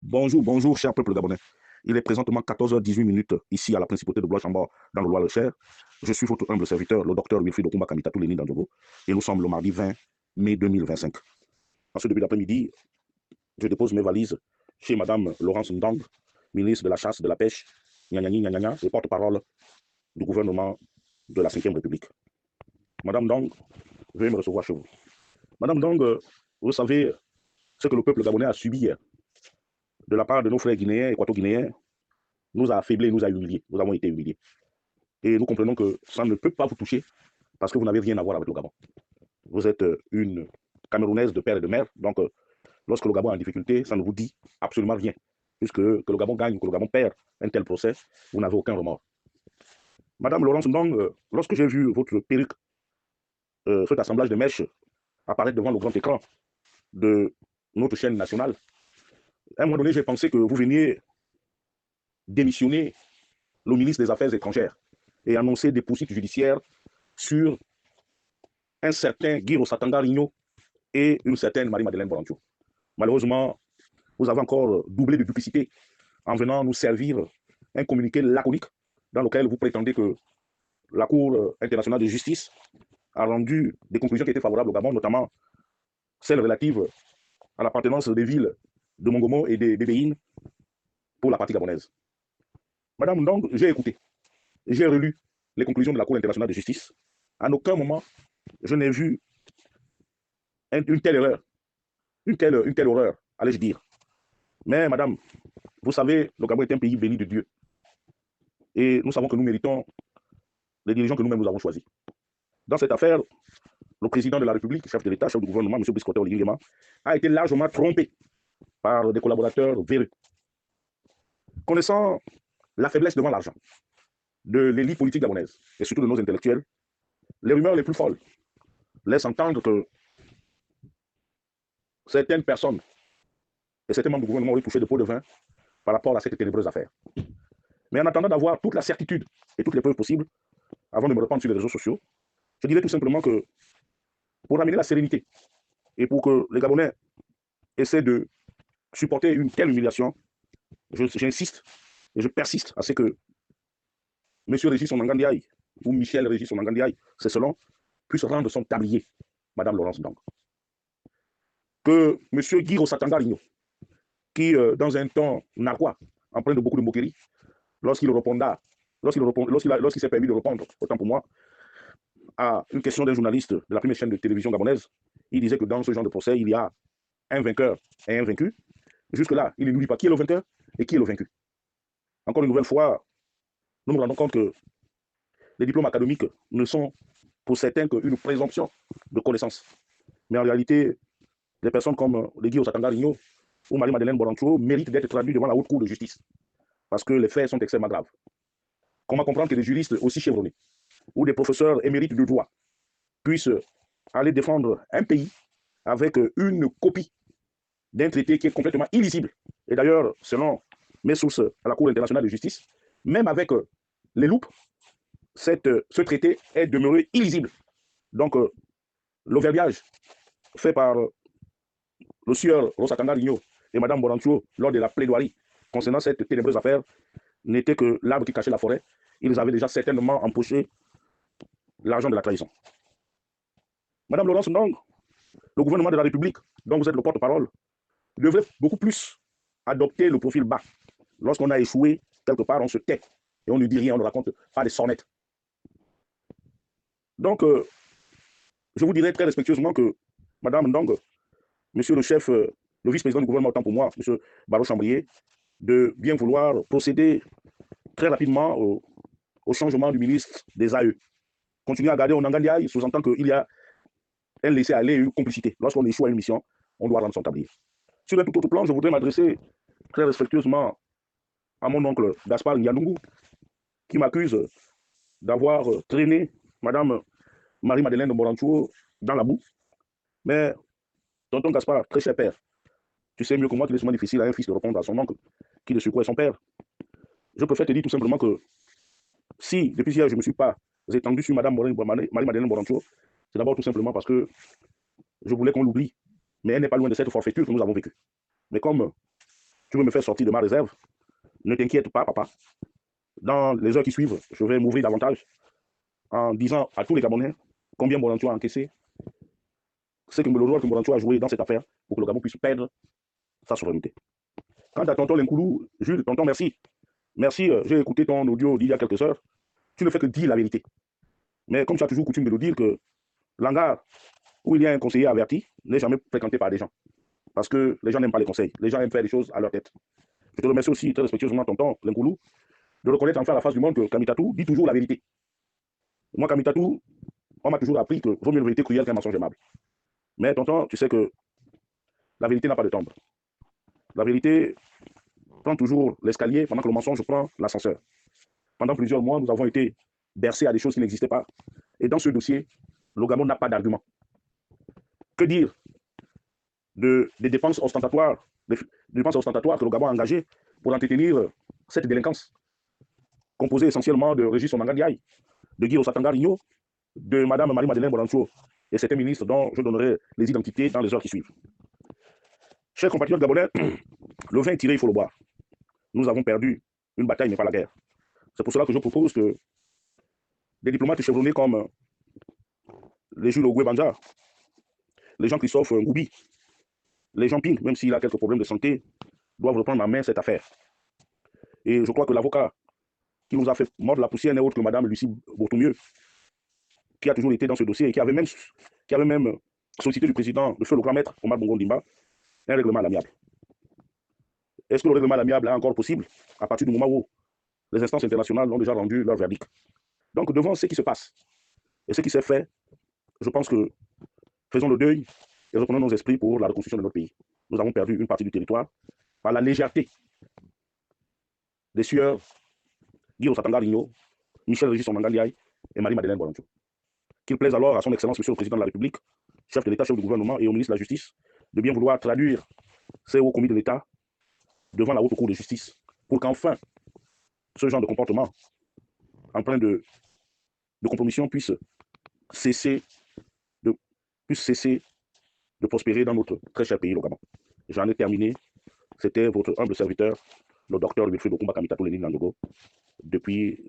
Bonjour, bonjour, cher peuple gabonais. Il est présentement 14h18 ici à la principauté de Blois-Chambord, dans le Loir-le-Cher. Je suis votre humble serviteur, le docteur Wilfried Okumba Kamitatou Léni Dandogo, et nous sommes le mardi 20 mai 2025. En ce début d'après-midi, je dépose mes valises chez Madame Laurence Ndang, ministre de la Chasse, de la Pêche, et porte-parole du gouvernement de la 5e République. Madame Ndang, veuillez me recevoir chez vous. Madame Ndang, vous savez ce que le peuple gabonais a subi hier de la part de nos frères guinéens, équato-guinéens, nous a affaiblis, nous a humiliés. Nous avons été humiliés. Et nous comprenons que ça ne peut pas vous toucher parce que vous n'avez rien à voir avec le Gabon. Vous êtes une Camerounaise de père et de mère, donc lorsque le Gabon est en difficulté, ça ne vous dit absolument rien. Puisque que le Gabon gagne ou que le Gabon perd un tel procès, vous n'avez aucun remords. Madame Laurence Ndong, lorsque j'ai vu votre perruque, cet assemblage de mèches apparaître devant le grand écran de notre chaîne nationale, à un moment donné, j'ai pensé que vous veniez démissionner le ministre des Affaires étrangères et annoncer des poursuites judiciaires sur un certain Guiro Satangarino et une certaine Marie-Madeleine Borancho. Malheureusement, vous avez encore doublé de duplicité en venant nous servir un communiqué laconique dans lequel vous prétendez que la Cour internationale de justice a rendu des conclusions qui étaient favorables au Gabon, notamment celles relatives à l'appartenance des villes de Mongomo et des Bébéines pour la partie gabonaise. Madame Ndong, j'ai écouté, j'ai relu les conclusions de la Cour internationale de justice. À aucun moment, je n'ai vu une telle erreur, une telle horreur, allais-je dire. Mais madame, vous savez, le Gabon est un pays béni de Dieu. Et nous savons que nous méritons les dirigeants que nous-mêmes nous avons choisis. Dans cette affaire, le président de la République, chef de l'État, chef du gouvernement, M. Brice Clotaire Oligui Nguema, a été largement trompé par des collaborateurs véreux. Connaissant la faiblesse devant l'argent de l'élite politique gabonaise, et surtout de nos intellectuels, les rumeurs les plus folles laissent entendre que certaines personnes et certains membres du gouvernement auraient touché de pots de vin par rapport à cette ténébreuse affaire. Mais en attendant d'avoir toute la certitude et toutes les preuves possibles, avant de me répandre sur les réseaux sociaux, je dirais tout simplement que pour amener la sérénité et pour que les Gabonais essaient de supporter une telle humiliation, j'insiste et je persiste à ce que M. Régis Sonangandiaï ou Michel Régis Sonangandiaï, c'est selon, puisse rendre son tablier, Mme Laurence Ndong. Que M. Guiro Satangarino, qui, dans un ton narquois, empreint de beaucoup de moquerie, lorsqu'il s'est permis de répondre, autant pour moi, à une question d'un journaliste de la première chaîne de télévision gabonaise, il disait que dans ce genre de procès, il y a un vainqueur et un vaincu. Jusque-là, il ne nous dit pas qui est le vainqueur et qui est le vaincu. Encore une nouvelle fois, nous nous rendons compte que les diplômes académiques ne sont pour certains qu'une présomption de connaissance. Mais en réalité, des personnes comme les Guy Osatangarino ou Marie-Madeleine Borancho méritent d'être traduits devant la haute cour de justice parce que les faits sont extrêmement graves. Comment comprendre que des juristes aussi chevronnés ou des professeurs émérites de droit puissent aller défendre un pays avec une copie d'un traité qui est complètement illisible. Et d'ailleurs, selon mes sources à la Cour internationale de justice, même avec les loupes, ce traité est demeuré illisible. Donc, le verbiage fait par le sieur Rosatanga Rigno et Mme Borancho lors de la plaidoirie concernant cette ténébreuse affaire n'était que l'arbre qui cachait la forêt. Ils avaient déjà certainement empoché l'argent de la trahison. Madame Laurence Ndong, le gouvernement de la République, dont vous êtes le porte-parole, devrait beaucoup plus adopter le profil bas. Lorsqu'on a échoué, quelque part, on se tait et on ne dit rien, on ne raconte pas des sornettes. Donc, je vous dirais très respectueusement que, Madame Ndong, Monsieur le chef, le vice-président du gouvernement, autant pour moi, Monsieur Barreau Chambrier, de bien vouloir procéder très rapidement au changement du ministre des AE. Continuer à garder Onangandiaï sous-entend qu'il y a un laisser-aller et une complicité. Lorsqu'on échoue à une mission, on doit rendre son tablier. Sur un tout autre plan, je voudrais m'adresser très respectueusement à mon oncle Gaspard Ndianungu, qui m'accuse d'avoir traîné Madame Marie-Madeleine de Moranchou dans la boue. Mais, tonton Gaspard, très cher père, tu sais mieux que moi qu'il est souvent difficile à un fils de répondre à son oncle, qui de surcroît est son père. Je préfère te dire tout simplement que si, depuis hier, je ne me suis pas étendu sur Madame Marie-Madeleine Moranchou, c'est d'abord tout simplement parce que je voulais qu'on l'oublie. Mais elle n'est pas loin de cette forfaiture que nous avons vécue. Mais comme Tu veux me faire sortir de ma réserve? Ne t'inquiète pas, papa. Dans les heures qui suivent, je vais m'ouvrir davantage en disant à tous les Gabonais combien Bonancho a encaissé, c'est que le rôle que Bonancho a joué dans cette affaire pour que le Gabon puisse perdre sa souveraineté. Quant à tonton Lenkoulou, Jules, tonton, merci. Merci, j'ai écouté ton audio d'il y a quelques heures. Tu ne fais que dire la vérité. Mais comme tu as toujours coutume de le dire, que l'hangar où il y a un conseiller averti n'est jamais fréquenté par des gens. Parce que les gens n'aiment pas les conseils. Les gens aiment faire des choses à leur tête. Je te remercie aussi très respectueusement, tonton Lenkoulou, de reconnaître enfin à la face du monde que Kamitatou dit toujours la vérité. Moi, Kamitatou, on m'a toujours appris que vaut mieux une vérité cruelle qu'un mensonge aimable. Mais tonton, tu sais que la vérité n'a pas de tombe. La vérité prend toujours l'escalier pendant que le mensonge prend l'ascenseur. Pendant plusieurs mois, nous avons été bercés à des choses qui n'existaient pas. Et dans ce dossier, le Gabon n'a pas d'argument. Que dire des dépenses ostentatoires, que le Gabon a engagées pour entretenir cette délinquance, composée essentiellement de Régis Omangandiaï, de Guy Osatangarigno, de Mme Marie-Madeleine Bonancho et certains ministres dont je donnerai les identités dans les heures qui suivent. Chers compatriotes gabonais, le vin tiré, il faut le boire. Nous avons perdu une bataille, mais pas la guerre. C'est pour cela que je propose que des diplomates chevronnés comme les Jules Ogoué-Banja, les Jean-Christophe Ngoubi, les Jean Ping, même s'il a quelques problèmes de santé, doivent reprendre en main cette affaire. Et je crois que l'avocat qui nous a fait mordre la poussière n'est autre que Mme Lucie Bourtoumieux, qui a toujours été dans ce dossier et qui avait même sollicité du président, le feu le grand maître, Omar Bongo Ndimba, un règlement à l'amiable. Est-ce que le règlement à l'amiable est encore possible à partir du moment où les instances internationales ont déjà rendu leur verdict? Donc, devant ce qui se passe et ce qui s'est fait, je pense que faisons le deuil et reprenons nos esprits pour la reconstruction de notre pays. Nous avons perdu une partie du territoire par la légèreté des sieurs Guy Osatangarigno, Michel Régis Omangandiaï et Marie-Madeleine Bonancho. Qu'il plaise alors à son Excellence, Monsieur le Président de la République, chef de l'État, chef du gouvernement et au ministre de la Justice, de bien vouloir traduire ces hauts commis de l'État devant la haute cour de justice pour qu'enfin ce genre de comportement empreint de compromission puisse cesser de prospérer dans notre très cher pays, le Gabon. J'en ai terminé. C'était votre humble serviteur, le docteur Wilfried Okumba Kamitatou Lénine Nandogo, depuis